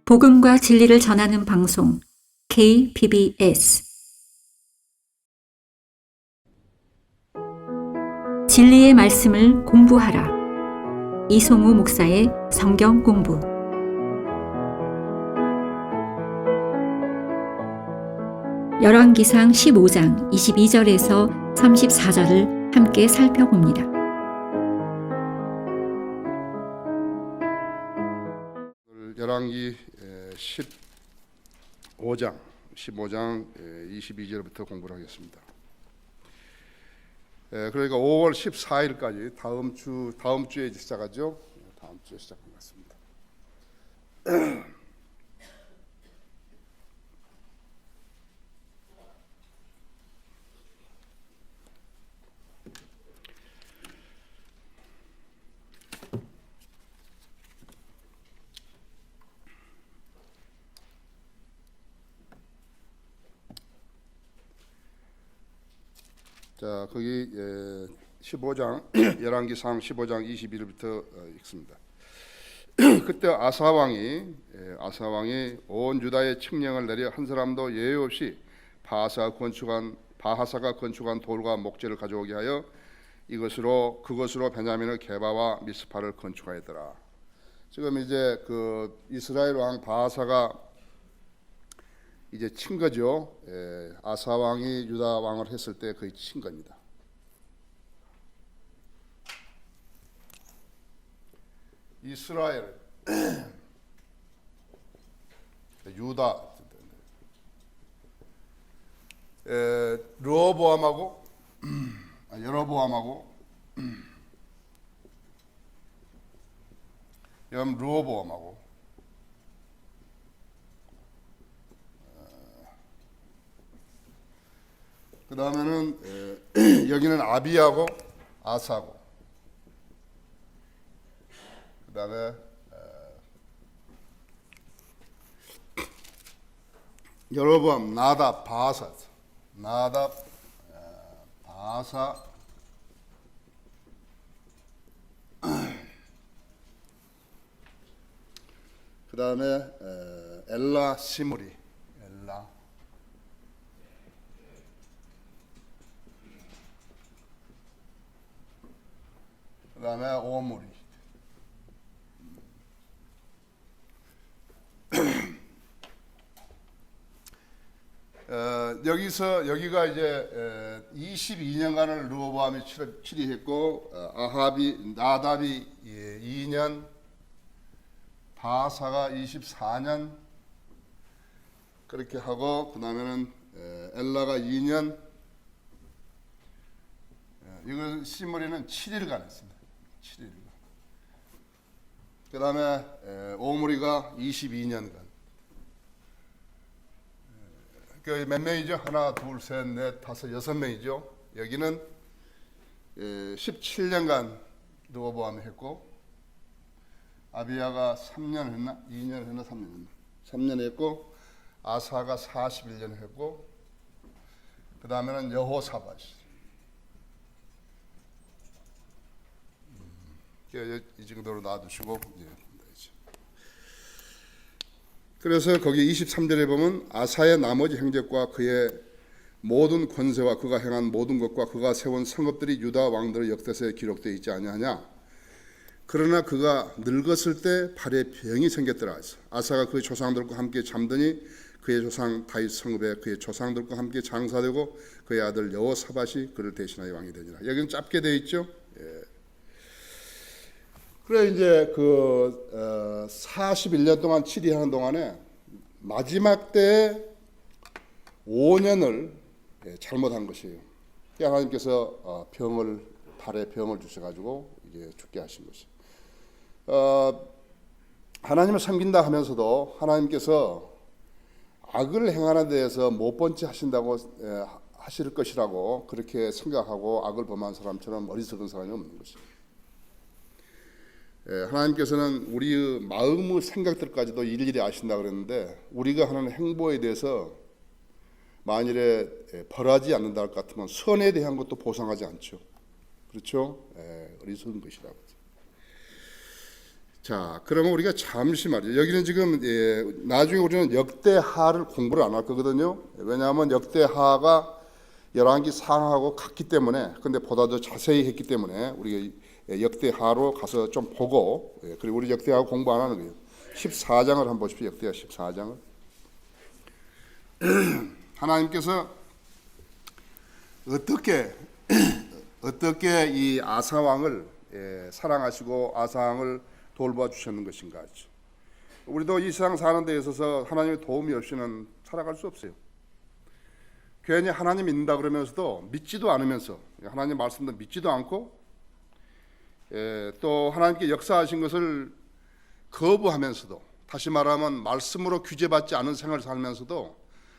복음과 진리를 전하는 방송 KBS 진리의 말씀을 공부하라. 이송우 목사의 성경 공부. 열왕기상 15장 22절에서 34절을 함께 살펴봅니다. 열왕기 15장 22절부터 공부를 하겠습니다. 그러니까 5월 14일까지 다음 주에 시작하죠. 다음 주에 시작한 것 같습니다. 자, 거기 15장 열왕기상 15장 21절부터 읽습니다. 그때 아사 왕이 온 유다의 칙령을 내려 한 사람도 예외 없이 바하사가 건축한 돌과 목재를 가져오게 하여 그것으로 베냐민의 게바와 미스파를 건축하였더라. 지금 이제 그 이스라엘 왕 바하사가 이제 친 거죠. 아사 왕이 유다 왕을 했을 때 거의 친 겁니다. 이스라엘, 유다, 여로보암하고 르호보암하고 그 다음에는 여기는 아비하고 아사고, 그 다음에 여로보암, 나답, 바하사, 그 다음에 엘라, 시므리, 그 다음에 오므리. 여기가 이제 22년간을 르호보암이 치리했고, 나답이 2년, 바하사가 24년 그렇게 하고, 그 다음에는 엘라가 2년, 이거 시므리는 7일간 했습니다. 7일간. 그 다음에 오므리가 22년간. 몇 명이죠? 하나, 둘, 셋, 넷, 다섯, 6명이죠. 여기는 17년간 르호보암이 했고, 아비야가 3년 했나? 2년 했나? 3년 했나? 3년 했고, 아사가 41년 했고, 그 다음에는 여호사밧. 이 정도로 놔두시고, 그래서 거기 23절에 보면 아사의 나머지 행적과 그의 모든 권세와 그가 행한 모든 것과 그가 세운 성읍들이 유다 왕들의 역대서에 기록되어 있지 아니하냐. 그러나 그가 늙었을 때 발에 병이 생겼더라. 아사가 그의 조상들과 함께 잠드니 그의 조상 다윗 성읍에 그의 조상들과 함께 장사되고 그의 아들 여호사밧이 그를 대신하여 왕이 되니라. 여기는 짧게 되어 있죠. 그래 이제 41년 동안 치리하는 동안에 마지막 때 5년을 잘못한 것이에요. 하나님께서 발에 병을 주셔가지고 이제 죽게 하신 것이에요. 하나님을 섬긴다 하면서도 하나님께서 악을 행하는 데에서 못 본 채 하실 것이라고 그렇게 생각하고 악을 범한 사람처럼 어리석은 사람이 없는 것이에요. 하나님께서는 우리의 마음의 생각들까지도 일일이 아신다 그랬는데, 우리가 하는 행보에 대해서 만일에 벌하지 않는다 할 것 같으면 선에 대한 것도 보상하지 않죠. 그렇죠? 어리석은 것이라고. 자, 그러면 우리가 잠시 말이죠. 여기는 지금 나중에 우리는 역대하를 공부를 안 할 거거든요. 왜냐하면 역대하가 열왕기 상하고 같기 때문에, 근데 보다 더 자세히 했기 때문에 우리가 역대하로 가서 좀 보고, 그리고 우리 역대하 공부 안 하는 거예요. 14장을 한번 보십시오. 역대하 14장을. 하나님께서 어떻게 이 아사 왕을 사랑하시고 아사 왕을 돌봐 주셨는 것인가. 우리도 이 세상 사는 데 있어서 하나님의 도움이 없이는 살아갈 수 없어요. 괜히 하나님 믿는다 그러면서도 믿지도 않으면서, 하나님 말씀도 믿지도 않고, 또 하나님께 역사하신 것을 거부하면서도, 다시 말하면 말씀으로 규제받지 않은 생활을 살면서도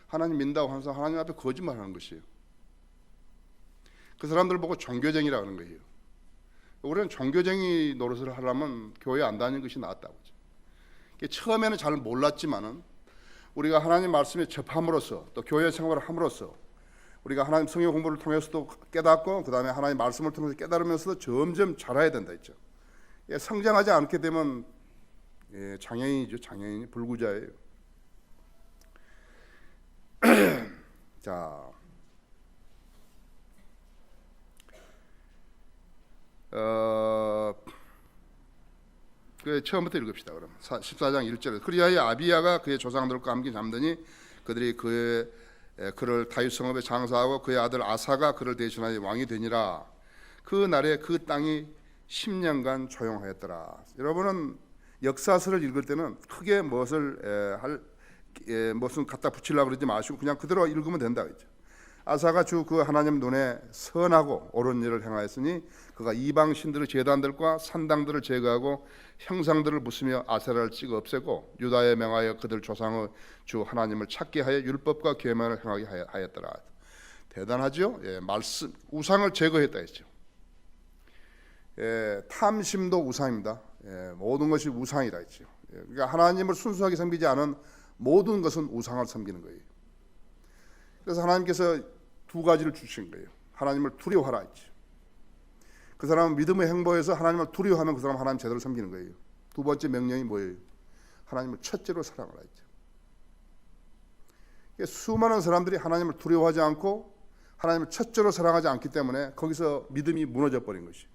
하나님 믿는다고 하면서 하나님 앞에 거짓말하는 것이에요. 그 사람들 보고 종교쟁이라고 하는 거예요. 우리는 종교쟁이 노릇을 하려면 교회 안 다니는 것이 낫다고. 처음에는 잘 몰랐지만은 우리가 하나님 말씀에 접함으로써, 또 교회 생활을 함으로써 우리가 하나님 성경 공부를 통해서도 깨닫고, 그 다음에 하나님 말씀을 통해서 깨달으면서도 점점 잘해야 된다 했죠. 성장하지 않게 되면 장애인이죠. 장애인이 불구자예요. 자, 처음부터 읽읍시다. 그럼 14장 1절에 그리하여 아비야가 그의 조상들과 함께 잠드니 그들이 그를 다윗 성읍에 장사하고 그의 아들 아사가 그를 대신하여 왕이 되니라. 그 날에 그 땅이 10년간 조용하였더라. 여러분은 역사서를 읽을 때는 크게 무슨 갖다 붙이려고 그러지 마시고 그냥 그대로 읽으면 된다 그랬죠. 아사가 주 그 하나님 눈에 선하고 옳은 일을 행하였으니 그가 이방 신들의 제단들과 산당들을 제거하고 형상들을 부수며 아세라를 찍어 없애고 유다에 명하여 그들 조상의 주 하나님을 찾게 하여 율법과 계명을 행하게 하였더라. 대단하죠? 말씀 우상을 제거했다 했죠. 탐심도 우상입니다. 모든 것이 우상이다 했죠. 그러니까 하나님을 순수하게 섬기지 않은 모든 것은 우상을 섬기는 거예요. 그래서 하나님께서 두 가지를 주신 거예요. 하나님을 두려워하라 했죠. 그 사람은 믿음의 행보에서 하나님을 두려워하면 그 사람 하나님 제대로 섬기는 거예요. 두 번째 명령이 뭐예요? 하나님을 첫째로 사랑하라 했죠. 수많은 사람들이 하나님을 두려워하지 않고 하나님을 첫째로 사랑하지 않기 때문에 거기서 믿음이 무너져 버린 것이에요.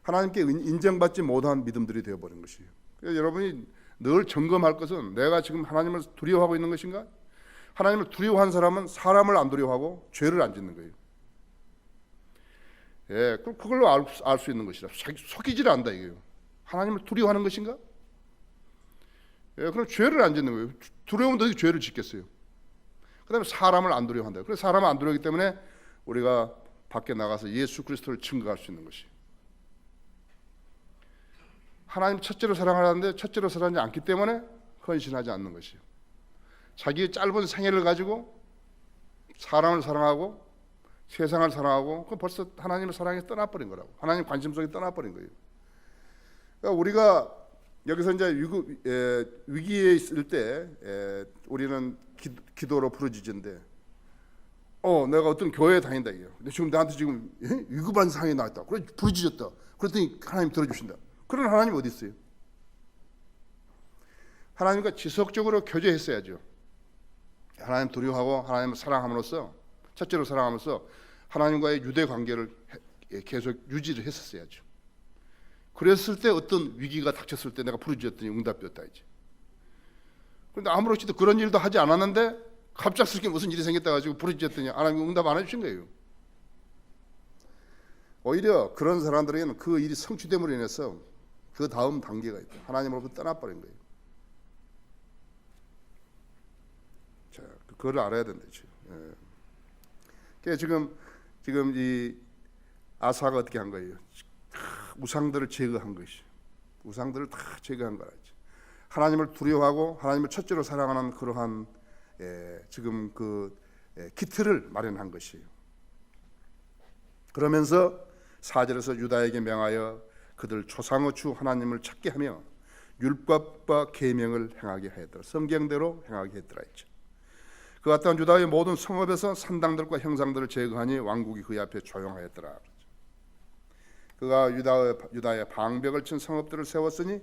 하나님께 인정받지 못한 믿음들이 되어버린 것이에요. 그래서 여러분이 늘 점검할 것은 내가 지금 하나님을 두려워하고 있는 것인가? 하나님을 두려워하는 사람은 사람을 안 두려워하고 죄를 안 짓는 거예요. 그럼 그걸로 알 수 있는 것이라. 속이지를 않다 이게요. 하나님을 두려워하는 것인가? 그럼 죄를 안 짓는 거예요. 두려우면 어떻게 죄를 짓겠어요? 그다음에 사람을 안 두려워한다. 그래서 사람을 안 두려워하기 때문에 우리가 밖에 나가서 예수 그리스도를 증거할 수 있는 것이. 하나님 첫째로 사랑하는데 첫째로 사랑하지 않기 때문에 헌신하지 않는 것이요. 자기의 짧은 생애를 가지고 사람을 사랑하고 세상을 사랑하고 그 벌써 하나님의 사랑에 떠나버린 거라고. 하나님 관심 속에 떠나버린 거예요. 그러니까 우리가 여기서 이제 위기에 있을 때 우리는 기도로 부르짖은데 내가 어떤 교회에 다닌다 이게요. 근데 지금 나한테 지금 위급한 상황이 나왔다. 그래 부르짖었다. 그랬더니 하나님 들어주신다. 그런 하나님 어디 있어요? 하나님과 지속적으로 교제했어야죠. 하나님 두려워하고 하나님을 사랑함으로써 첫째로 사랑하면서 하나님과의 유대 관계를 계속 유지를 했었어야죠. 그랬을 때 어떤 위기가 닥쳤을 때 내가 부르짖었더니 응답되었다 이제. 그런데 아무렇지도 그런 일도 하지 않았는데 갑작스럽게 무슨 일이 생겼다 가지고 부르짖었더니 하나님 응답 안 해주신 거예요. 오히려 그런 사람들에게는 그 일이 성취됨으로 인해서 그 다음 단계가 있다. 하나님으로부터 떠나버린 거예요. 자, 그걸 알아야 된다 지금. 그러니까 지금 이 아사가 어떻게 한 거예요? 우상들을 제거한 것이. 우상들을 다 제거한 거라. 하나님을 두려워하고 하나님을 첫째로 사랑하는 그러한 지금 그 기틀을 마련한 것이에요. 그러면서 4절에서 유다에게 명하여 그들 조상의 주 하나님을 찾게 하며 율법과 계명을 행하게 하였더라. 성경대로 행하게 했더라 했죠. 그와 또한 유다의 모든 성읍에서 산당들과 형상들을 제거하니 왕국이 그의 앞에 조용하였더라. 그가 유다의 방벽을 친 성읍들을 세웠으니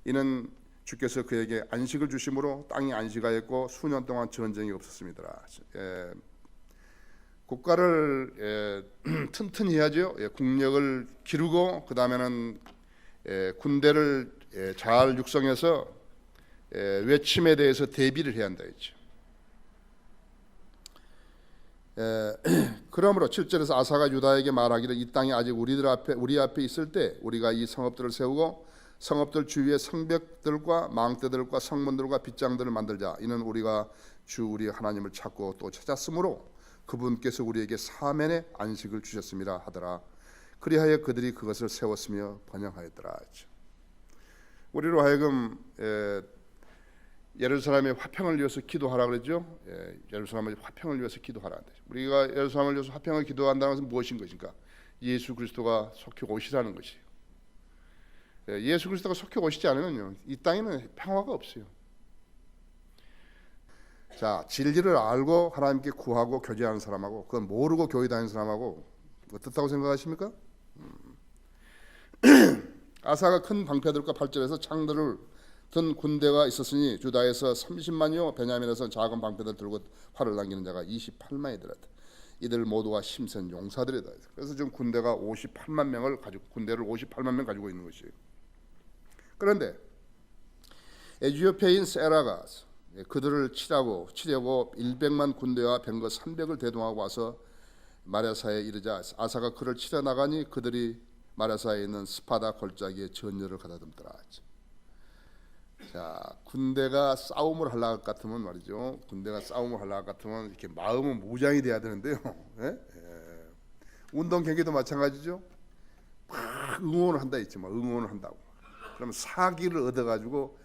이는 주께서 그에게 안식을 주심으로 땅이 안식하였고 수년 동안 전쟁이 없었습니다. 국가를 튼튼히 해야죠. 국력을 기르고 그 다음에는 군대를 잘 육성해서 외침에 대해서 대비를 해야 한다 했죠. 그러므로 7절에서 아사가 유다에게 말하기를 이 땅이 아직 우리 앞에 있을 때 우리가 이 성읍들을 세우고 성읍들 주위에 성벽들과 망대들과 성문들과 빗장들을 만들자. 이는 우리가 주 우리 하나님을 찾고 또 찾았으므로 그분께서 우리에게 사면의 안식을 주셨습니다 하더라. 그리하여 그들이 그것을 세웠으며 번영하였더라. 우리로 하여금 예루살렘의 화평을 위해서 기도하라 그랬죠. 예루살렘의 화평을 위해서 기도하라. 우리가 예루살렘을 위해서 화평을 기도한다는 것은 무엇인 것인가? 예수 그리스도가 속히 오시라는 것이에요. 예수 그리스도가 속히 오시지 않으면요, 이 땅에는 평화가 없어요. 자, 진리를 알고 하나님께 구하고 교제하는 사람하고 그건 모르고 교회 다니는 사람하고 어떻다고 생각하십니까? 아사가 큰 방패들과 8절에서 창들을 든 군대가 있었으니 주다에서 30만이요 베냐민에서 작은 방패들 들고 활을 당기는 자가 28만이더라. 이들 모두가 힘센 용사들이다. 그래서 지금 군대가 58만 명을 가지고 군대를 58만 명 가지고 있는 것이에요. 그런데 에티오피아인 세라가 그들을 치려고 100만 군대와 병거 300을 대동하고 와서 마레사에 이르자 아사가 그를 치려 나가니 그들이 마레사에 있는 스파다 골짜기에 전열을 가다듬더라. 자, 군대가 싸움을 하려고 것 같으면 말이죠. 군대가 싸움을 하려고 것 같으면 이렇게 마음은 무장이 돼야 되는데요. 운동 경기도 마찬가지죠. 막 응원을 한다 했지, 막 응원을 한다고. 그러면 사기를 얻어가지고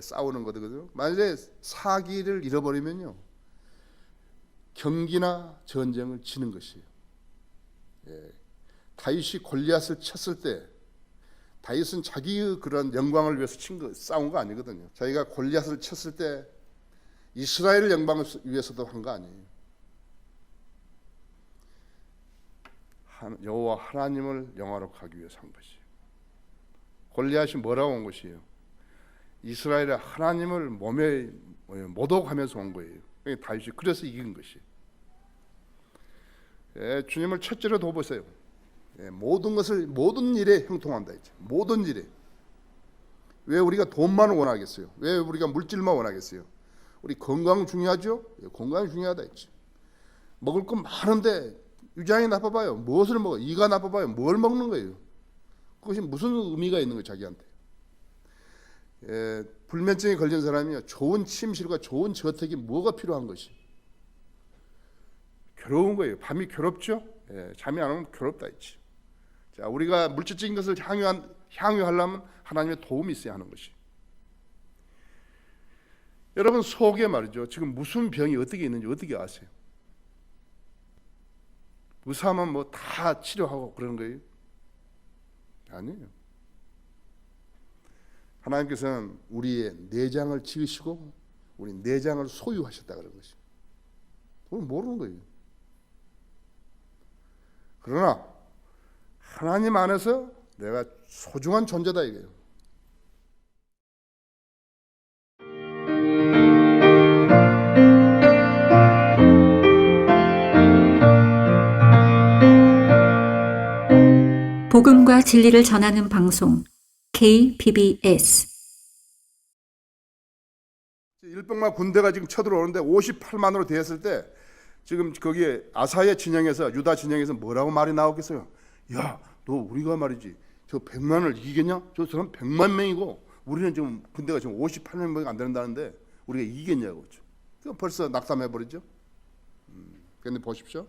싸우는 거거든요. 만약에 사기를 잃어버리면요, 경기나 전쟁을 지는 것이에요. 다윗이 골리앗을 쳤을 때 다윗은 자기의 그런 영광을 위해서 싸운 거 아니거든요. 자기가 골리앗을 쳤을 때 이스라엘 영광을 위해서도 한 거 아니에요. 여호와 하나님을 영화롭게 하기 위해서 한 것이에요. 골리앗이 뭐라고 온 것이에요? 이스라엘의 하나님을 몸에 모독하면서 온 거예요. 다윗이 그래서 이긴 것이에요. 주님을 첫째로 둬보세요. 모든 일에 형통한다 했죠. 모든 일에. 왜 우리가 돈만 원하겠어요? 왜 우리가 물질만 원하겠어요? 우리 건강 중요하죠? 건강이 중요하다 했죠. 먹을 건 많은데 위장이 나빠봐요. 무엇을 먹어? 이가 나빠봐요. 뭘 먹는 거예요? 그것이 무슨 의미가 있는 거예요, 자기한테? 불면증에 걸린 사람이요, 좋은 침실과 좋은 저택이 뭐가 필요한 것이? 괴로운 거예요. 밤이 괴롭죠? 잠이 안 오면 괴롭다 했지. 자, 우리가 물질적인 것을 향유하려면 하나님의 도움이 있어야 하는 것이. 여러분 속에 말이죠, 지금 무슨 병이 어떻게 있는지 어떻게 아세요? 의사만 뭐 다 치료하고 그러는 거예요? 아니에요. 하나님께서는 우리의 내장을 지으시고 우리 내장을 소유하셨다 그런 것이. 그건 모르는 거예요. 그러나 하나님 안에서 내가 소중한 존재다 이거예요. 복음과 진리를 전하는 방송 KBS. 일병만 군대가 지금 쳐들어오는데 58만으로 되었을 때 지금 거기에 아사의 진영에서 유다 진영에서 뭐라고 말이 나오겠어요? 야, 너 우리가 말이지 저 100만을 이기겠냐? 저 사람 100만 명이고 우리는 지금 군대가 지금 58명밖에 안 된다는데 우리가 이기겠냐고. 벌써 낙담해버리죠. 그런데 보십시오.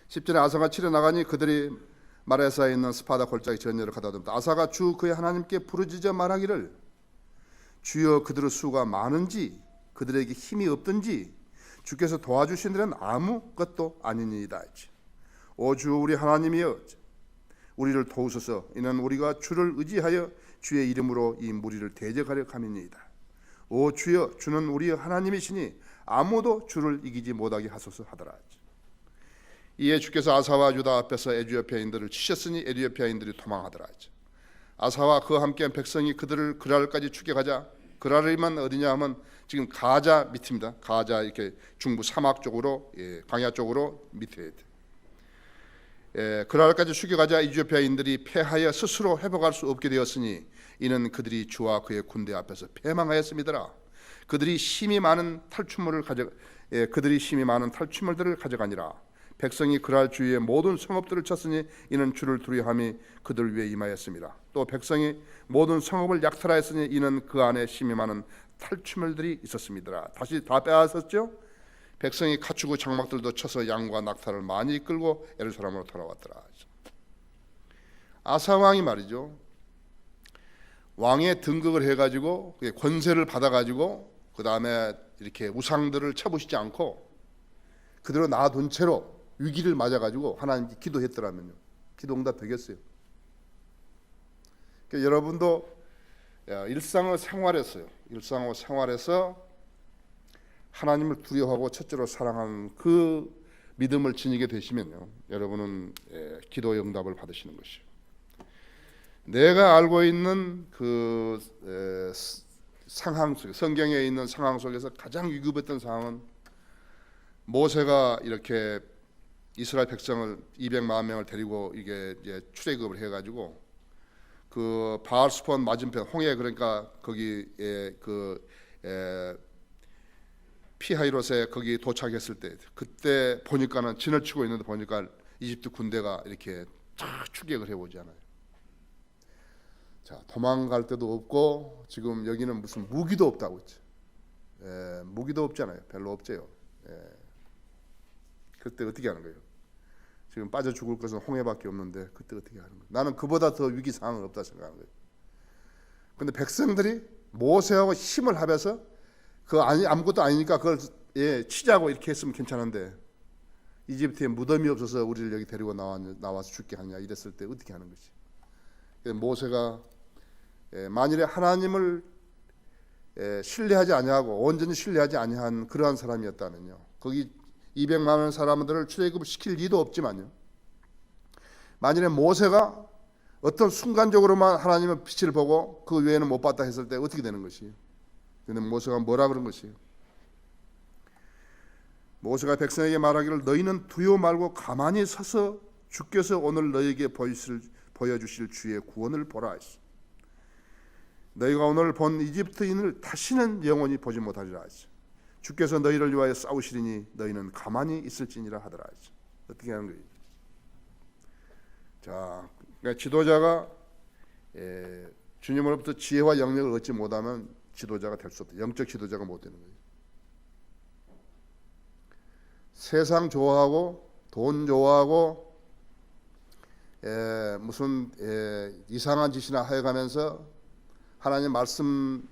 10절에 아사가 치러 나가니 그들이 마레사에 있는 스파다 골짜기 전열을 가다듬다. 아사가 주 그의 하나님께 부르짖어 말하기를 주여 그들의 수가 많은지 그들에게 힘이 없든지 주께서 도와주신 일은 아무것도 아니니이다. 오 주 우리 하나님이여 우리를 도우소서. 이는 우리가 주를 의지하여 주의 이름으로 이 무리를 대적하려 함이니이다. 오 주여 주는 우리 하나님이시니 아무도 주를 이기지 못하게 하소서 하더라. 이에 주께서 아사와 유다 앞에서 에티오피아인들을 치셨으니 에티오피아인들이 도망하더라. 아사와 그와 함께한 백성이 그들을 그랄까지 추격하자. 그랄이면 어디냐 하면 지금 가자 밑입니다. 가자 이렇게 중부 사막 쪽으로, 광야 쪽으로 밑에. 그랄까지 추격하자 에티오피아인들이 패하여 스스로 회복할 수 없게 되었으니 이는 그들이 주와 그의 군대 앞에서 패망하였음이더라. 그들이 심히 많은 탈취물들을 가져가니라. 백성이 그랄 주위의 모든 성읍들을 쳤으니 이는 주를 두려함이 그들 위에 임하였습니다. 또 백성이 모든 성읍을 약탈하였으니 이는 그 안에 심히 많은 탈취물들이 있었습니다. 다시 다 빼앗았죠. 백성이 갖추고 장막들도 쳐서 양과 낙타를 많이 이끌고 예루살렘으로 돌아왔더라. 아사 왕이 말이죠, 왕의 등극을 해가지고 권세를 받아가지고 그 다음에 이렇게 우상들을 쳐부시지 않고 그대로 놔둔 채로 위기를 맞아가지고 하나님께 기도했더라면요, 기도 응답 되겠어요? 그러니까 여러분도 일상을 생활해서 하나님을 두려워하고 첫째로 사랑하는 그 믿음을 지니게 되시면요, 여러분은 기도의 응답을 받으시는 것이요. 내가 알고 있는 그 상황 속, 성경에 있는 상황 속에서 가장 위급했던 상황은 모세가 이렇게 이스라엘 백성을 200만 명을 데리고 이게 이제 출애굽을 해가지고 그 바알스폰 맞은편 홍해, 그러니까 거기에 피하이롯에 거기 도착했을 때, 그때 보니까는 진을 치고 있는데 보니까 이집트 군대가 이렇게 쫙 추격을 해오잖아요. 자, 도망갈 데도 없고 지금 여기는 무슨 무기도 없다고 했죠. 무기도 없잖아요. 별로 없죠. 그때 어떻게 하는 거예요? 지금 빠져 죽을 것은 홍해밖에 없는데 그때 어떻게 하는 거예요? 나는 그보다 더 위기 상황은 없다 생각하는 거예요. 그런데 백성들이 모세하고 힘을 합해서 아무것도 아니니까 그걸 치자고 이렇게 했으면 괜찮은데 이집트에 무덤이 없어서 우리를 여기 데리고 나와서 죽게 하냐 이랬을 때 어떻게 하는 것이? 모세가 만일에 하나님을 신뢰하지 아니하고 온전히 신뢰하지 아니한 그러한 사람이었다면요, 거기 200만 명 사람들을 출애굽을 시킬 리도 없지만요, 만일에 모세가 어떤 순간적으로만 하나님의 빛을 보고 그 외에는 못 봤다 했을 때 어떻게 되는 것이에요? 근데 모세가 뭐라 그런 것이에요? 모세가 백성에게 말하기를 너희는 두려워 말고 가만히 서서 주께서 오늘 너희에게 보여주실 주의 구원을 보라 하시오. 너희가 오늘 본 이집트인을 다시는 영원히 보지 못하리라 하시오. 주께서 너희를 위하여 싸우시리니 너희는 가만히 있을지니라 하더라 하시오. 어떻게 하는 거예요? 자, 그러니까 지도자가 주님으로부터 지혜와 영역을 얻지 못하면 지도자가 될 수 없다. 영적 지도자가 못 되는 거예요. 세상 좋아하고 돈 좋아하고 무슨 이상한 짓이나 해가면서 하나님 말씀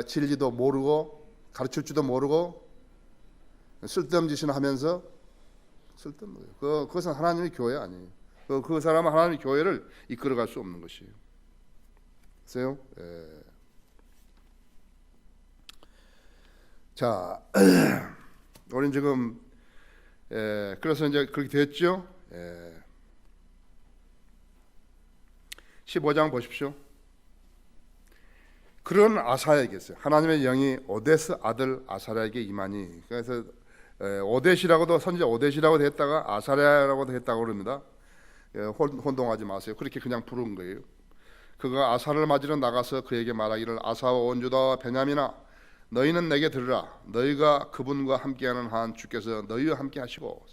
진리도 모르고 가르칠 줄도 모르고 쓸데없는 짓이나 하면서 쓸데없는 거예요. 그것은 하나님의 교회 아니에요. 그 사람은 하나님의 교회를 이끌어갈 수 없는 것이에요. 보세요. 자, 우리는 지금 그래서 이제 그렇게 됐죠. 15장 보십시오. 그런 아사야에게서 하나님의 영이 오데스 아들 아사랴에게 임하니, 그래서 오데시라고도 선지자 오데시라고 했다가 아사랴라고도 했다고 그럽니다. 혼동하지 마세요. 그렇게 그냥 부른 거예요. 그가 아사를 맞으러 나가서 그에게 말하기를 아사와 온 유다와 베냐민아 너희는 내게 들으라. 너희가 그분과 함께하는 한 주께서 너희와 함께 하시고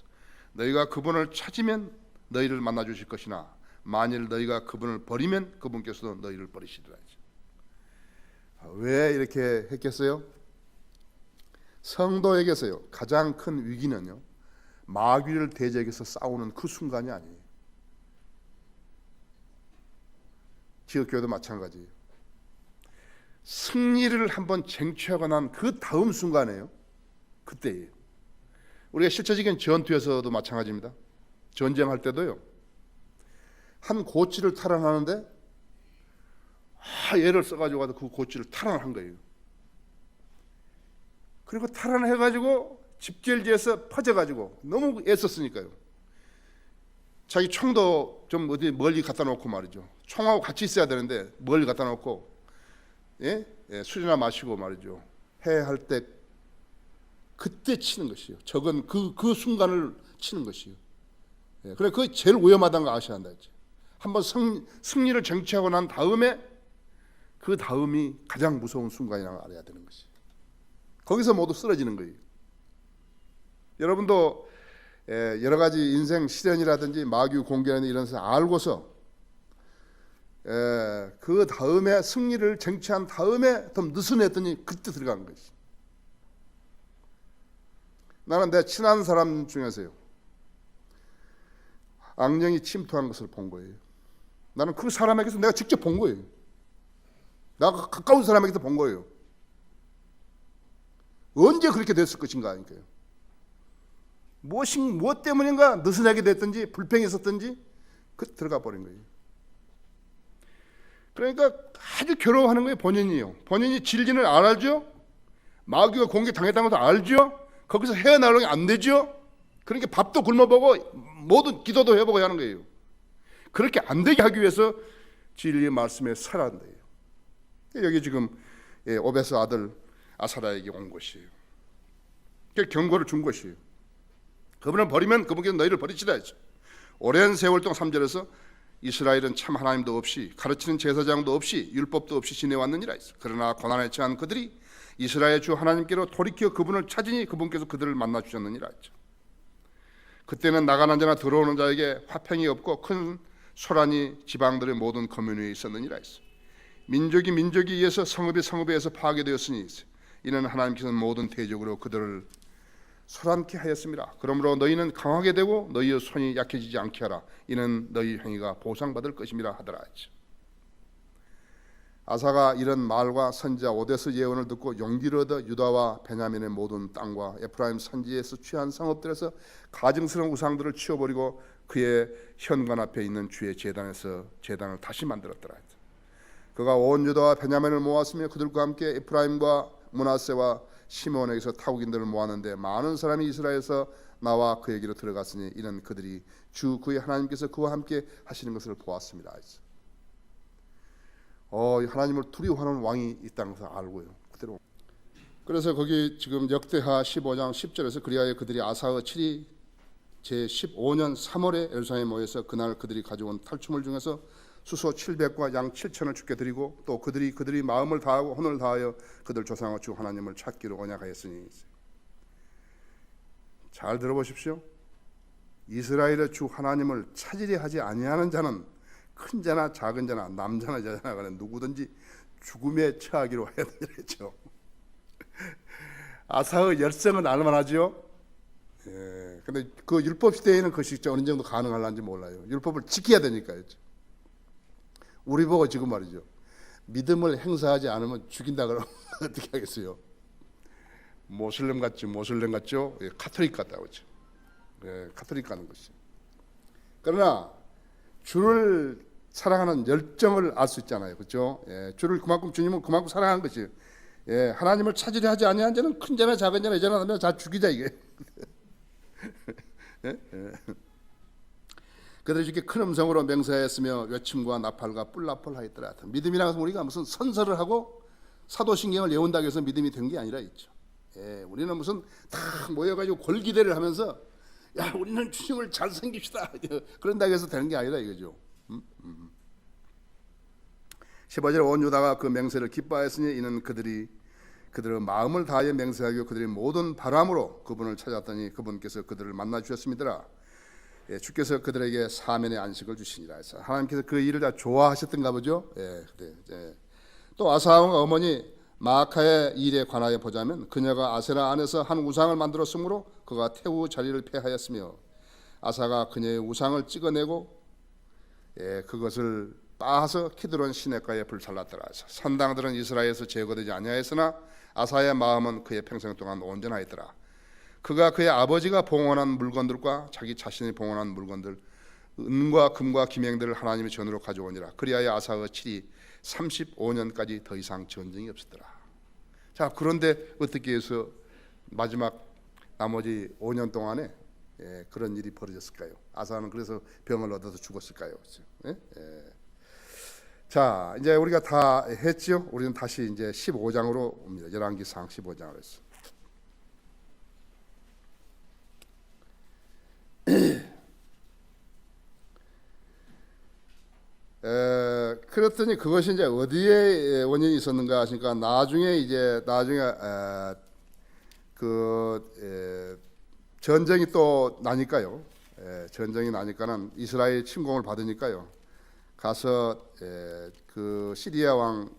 너희가 그분을 찾으면 너희를 만나 주실 것이나 만일 너희가 그분을 버리면 그분께서도 너희를 버리시리라. 왜 이렇게 했겠어요? 성도에게서요 가장 큰 위기는요 마귀를 대적해서 싸우는 그 순간이 아니에요. 지역교회도 마찬가지예요. 승리를 한번 쟁취하고 난 그 다음 순간에요, 그때예요. 우리가 실제적인 전투에서도 마찬가지입니다. 전쟁할 때도요 한 고치를 탈환하는데 얘를 써가지고 그 고치를 탈환한 거예요. 그리고 탈환해가지고 집결지에서 퍼져가지고 너무 애썼으니까요. 자기 총도 좀 어디 멀리 갖다 놓고 말이죠. 총하고 같이 있어야 되는데 멀리 갖다 놓고 술이나 마시고 말이죠. 해야 할 때 그때 치는 것이요. 적은 그 순간을 치는 것이요. 그래 그게 제일 위험하다는 거 아셔야 한다 했죠. 한번 승리를 쟁취하고 난 다음에 그 다음이 가장 무서운 순간이라는 걸 알아야 되는 것이. 거기서 모두 쓰러지는 거예요. 여러분도 여러 가지 인생 시련이라든지 마귀 공격이나 이런 것을 알고서 그 다음에 승리를 쟁취한 다음에 좀 느슨했더니 그때 들어간 것이. 나는 내 친한 사람 중에서요 악령이 침투한 것을 본 거예요. 나는 그 사람에게서 내가 직접 본 거예요. 나가 가까운 사람에게서 본 거예요. 언제 그렇게 됐을 것인가 하니까요. 무엇 때문인가 느슨하게 됐든지 불평이 있었든지 그 들어가 버린 거예요. 그러니까 아주 괴로워하는 거예요. 본인이 진리를 알죠. 마귀가 공격 당했다는 것도 알죠. 거기서 헤어나오는 게 안 되죠. 그러니까 밥도 굶어보고 모든 기도도 해보고 하는 거예요. 그렇게 안 되게 하기 위해서 진리의 말씀에 살아야 돼요. 여기 지금 오벳의 아들 아사랴에게 온 것이에요. 경고를 준 것이에요. 그분을 버리면 그분께서 너희를 버리시라 했죠. 오랜 세월 동안 3절에서 이스라엘은 참 하나님도 없이 가르치는 제사장도 없이 율법도 없이 지내왔느니라 했어. 그러나 고난에 처한 그들이 이스라엘 주 하나님께로 돌이켜 그분을 찾으니 그분께서 그들을 만나 주셨느니라 했죠. 그때는 나가는 자나 들어오는 자에게 화평이 없고 큰 소란이 지방들의 모든 거민위에 있었느니라 했어. 민족이 민족에 의해서 성읍이 성읍에 의해서 파괴되었으니 이는 하나님께서는 모든 대적으로 그들을 소란케 하였습니다. 그러므로 너희는 강하게 되고 너희의 손이 약해지지 않게 하라. 이는 너희 행위가 보상받을 것임이라 하더라 했죠. 아사가 이런 말과 선지자 오데스 예언을 듣고 용기를 얻어 유다와 베냐민의 모든 땅과 에프라임 산지에서 취한 성읍들에서 가증스러운 우상들을 치워버리고 그의 현관 앞에 있는 주의 제단에서 제단을 다시 만들었더라. 그가 온 유다와 베냐민을 모았으며 그들과 함께 에프라임과 므낫세와 시몬에게서 타국인들을 모았는데 많은 사람이 이스라엘에서 나와 그에게로 들어갔으니 이는 그들이 주 그의 하나님께서 그와 함께 하시는 것을 보았습니다. 하나님을 두려워하는 왕이 있다는 것을 알고요. 그대로. 그래서 거기 지금 역대하 15장 10절에서 그리하여 그들이 아사의 7이 제15년 3월에 예루살렘에 모여서 그날 그들이 가져온 탈취물 중에서 수소 700과 양 7천을 주께 드리고 또 그들이 마음을 다하고 혼을 다하여 그들 조상의 주 하나님을 찾기로 언약하였으니. 잘 들어보십시오. 이스라엘의 주 하나님을 찾으려 하지 아니하는 자는 큰 자나 작은 자나 남자나 여자나 간에 누구든지 죽음에 처하기로 해야 되겠죠. 아사의 열성은 알만하죠. 근데 그 율법 시대에는 그것이 어느 정도 가능할런지 몰라요. 율법을 지켜야 되니까요. 우리 보고 지금 말이죠. 믿음을 행사하지 않으면 죽인다 그러면 어떻게 하겠어요? 모슬렘 같죠? 카톨릭 같다고 그죠? 카톨릭 가는 것이. 그러나 주를 사랑하는 열정을 알 수 있잖아요, 그렇죠? 주님은 그만큼 사랑하는 것이. 하나님을 찾으려 하지 아니한 자는 큰 자나 작은 자나 여자나 남자나 다 죽이자 이게. 그들이 이렇게 큰 음성으로 맹세하였으며 외침과 나팔과 뿔나팔 하였더라. 믿음이라는 것은 우리가 무슨 선서를 하고 사도신경을 외운다고 해서 믿음이 된 게 아니라 있죠. 우리는 무슨 다 모여가지고 골기대를 하면서 야 우리는 주님을 잘 섬깁시다 그런다고 해서 되는 게 아니라 이거죠. 15절 온 유다가 그 맹세를 기뻐하였으니 이는 그들의 마음을 다하여 맹세하고 그들의 모든 바람으로 그분을 찾았더니 그분께서 그들을 만나 주셨습니다. 주께서 그들에게 사면의 안식을 주시니라 해서 하나님께서 그 일을 다 좋아하셨던가 보죠. 또 아사왕 어머니 마아카의 일에 관하여 보자면 그녀가 아세라 안에서 한 우상을 만들었으므로 그가 태우 자리를 폐하였으며 아사가 그녀의 우상을 찍어내고 그것을 빠서 키드론 시냇가에 불살랐더라 해서 산당들은 이스라엘에서 제거되지 아니하였으나 아사의 마음은 그의 평생 동안 온전하였더라. 그가 그의 아버지가 봉헌한 물건들과 자기 자신이 봉헌한 물건들 은과 금과 김행들을 하나님의 전으로 가져오니라. 그리하여 아사의 7이 35년까지 더 이상 전쟁이 없었더라. 자, 그런데 어떻게 해서 마지막 나머지 5년 동안에 그런 일이 벌어졌을까요? 아사는 그래서 병을 얻어서 죽었을까요? 그렇죠? 자, 이제 우리가 다 했죠. 우리는 다시 이제 15장으로 옵니다. 열왕기상 15장으로 했어. 그랬더니 그것이 이제 어디에 원인이 있었는가 하시니까 나중에 전쟁이 또 나니까요. 전쟁이 나니까는 이스라엘 침공을 받으니까요. 가서 그 시리아 왕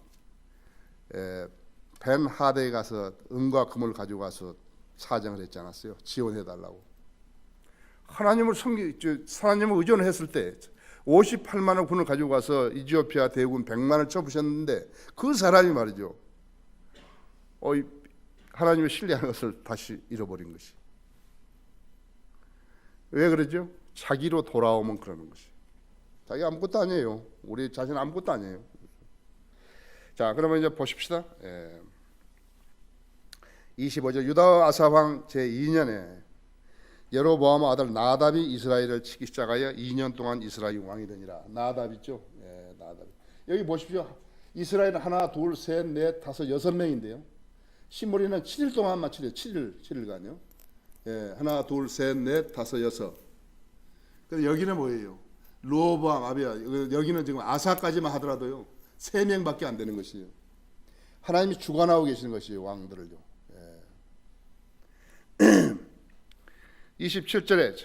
벤 하드에 가서 은과 금을 가지고 가서 사정을 했지 않았어요? 지원해 달라고. 하나님을 하나님을 의존을 했을 때 58만의 군을 가지고 가서 이지오피아 대군 100만을 쳐부셨는데 그 사람이 말이죠. 하나님을 신뢰하는 것을 다시 잃어버린 것이. 왜 그러죠? 자기로 돌아오면 그러는 것이. 자기 아무것도 아니에요. 우리 자신 아무것도 아니에요. 자, 그러면 이제 보십시다. 25절 유다 아사왕 제2년에 여로보암 아들 나답이 이스라엘을 치기 시작하여 2년 동안 이스라엘 왕이 되니라. 나답 있죠? 나답. 여기 보십시오. 이스라엘은 하나, 둘, 셋, 넷, 다섯, 6명인데요. 시므리는 7일 동안만 치래요. 7일간요. 하나, 둘, 셋, 넷, 다섯, 여섯. 근데 여기는 뭐예요? 르호보암, 아비야. 여기는 지금 아사까지만 하더라도요. 3명밖에 안 되는 것이에요. 하나님이 주관하고 계시는 것이에요. 왕들을요. 27절에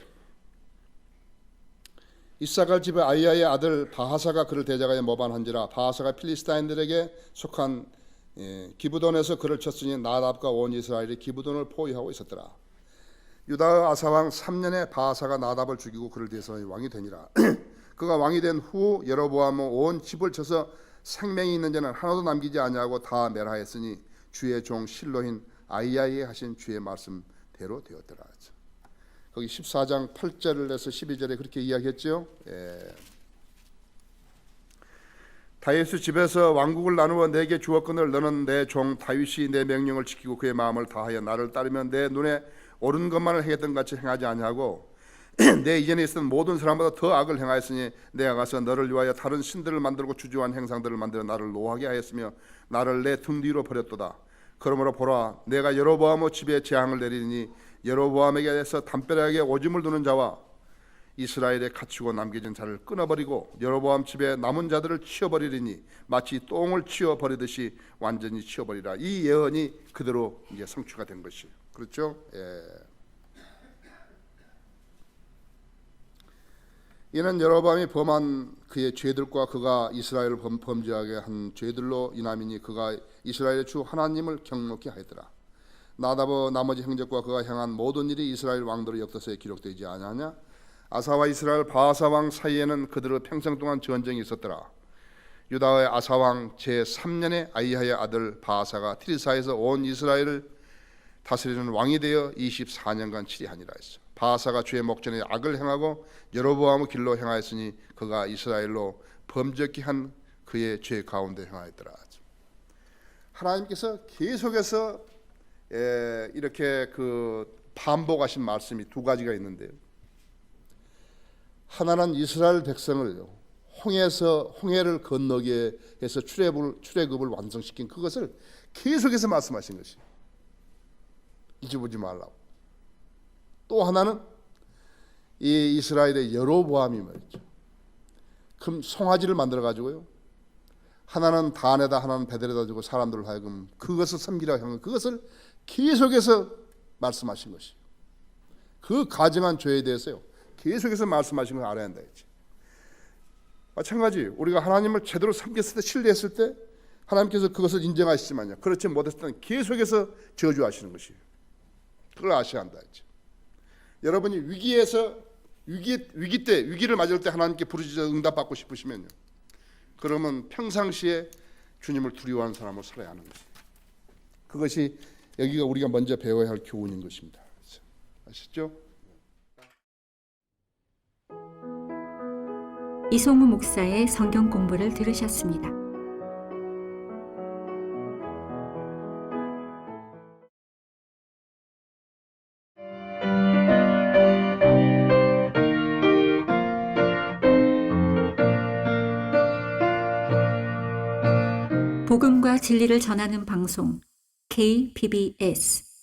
이사갈 집의 아이야의 아들 바하사가 그를 대적하여 모반한지라. 바하사가 필리스타인들에게 속한 기브돈에서 그를 쳤으니 나답과 온 이스라엘이 기브돈을 포위하고 있었더라. 유다 아사왕 3년에 바하사가 나답을 죽이고 그를 대해서 왕이 되니라. 그가 왕이 된 후 여로보암은 온 집을 쳐서 생명이 있는 자는 하나도 남기지 아니하고 다 멸하였으니 주의 종 실로인 아이야에 하신 주의 말씀대로 되었더라. 거기 14장 8절에서 12절에 그렇게 이야기했죠. 다윗의 집에서 왕국을 나누어 내게 주었거늘 너는 내 종 다윗이 내 명령을 지키고 그의 마음을 다하여 나를 따르면 내 눈에 옳은 것만을 행했던 같이 행하지 아니하고 내 이전에 있었던 모든 사람보다 더 악을 행하였으니 내가 가서 너를 위하여 다른 신들을 만들고 주저한 행상들을 만들어 나를 노하게 하였으며 나를 내 등 뒤로 버렸도다. 그러므로 보라 내가 여로보암의 집에 재앙을 내리니 여로보암에게 대해서 담벼락에 오줌을 두는 자와 이스라엘에 갇히고 남겨진 자를 끊어버리고 여로보암 집에 남은 자들을 치워버리리니 마치 똥을 치워버리듯이 완전히 치워버리라. 이 예언이 그대로 이제 성취가 된 것이에요. 그렇죠? 이는 여로보암이 범한 그의 죄들과 그가 이스라엘을 범죄하게 한 죄들로 인함이니 그가 이스라엘의 주 하나님을 경노케 하였더라. 나답의 나머지 행적과 그가 행한 모든 일이 이스라엘 왕들의 역사서에 기록되지 아니하냐? 아사와 이스라엘 바하사 왕 사이에는 그들의 평생 동안 전쟁이 있었더라. 유다의 아사 왕 제3년에 아이야의 아들 바하사가 티르사에서 온 이스라엘을 다스리는 왕이 되어 24년간 치리하니라 했어. 바하사가 주의 목전에 악을 행하고 여로보암의 길로 행하였으니 그가 이스라엘로 범죄케 한 그의 죄 가운데 행하였더라. 하나님께서 계속해서 이렇게 반복하신 말씀이 두 가지가 있는데요. 하나는 이스라엘 백성을 홍해를 건너게 해서 출애굽을 완성시킨 그것을 계속해서 말씀하신 것이 잊어보지 말라고. 또 하나는 이 이스라엘의 여로보암이 말이죠. 그럼 송아지를 만들어 가지고요. 하나는 단에다 하나는 베델에다 주고 사람들을 하여금 그것을 섬기라 하는 그것을 계속해서 말씀하신 것이에요. 그 가증한 죄에 대해서요. 계속해서 말씀하신 걸 알아야 한다 했지. 마찬가지 우리가 하나님을 제대로 섬겼을 때 신뢰했을 때 하나님께서 그것을 인정하시지만요. 그렇지 못했을 때는 계속해서 저주하시는 것이에요. 그걸 아셔야 한다 했지. 여러분이 위기 때 위기를 맞을 때 하나님께 부르짖어 응답받고 싶으시면요. 그러면 평상시에 주님을 두려워하는 사람으로 살아야 하는 것이에요. 그것이 여기가 우리가 먼저 배워야 할 교훈인 것입니다. 아시죠? 이송우 목사의 성경 공부를 들으셨습니다. 복음과 진리를 전하는 방송 KBBS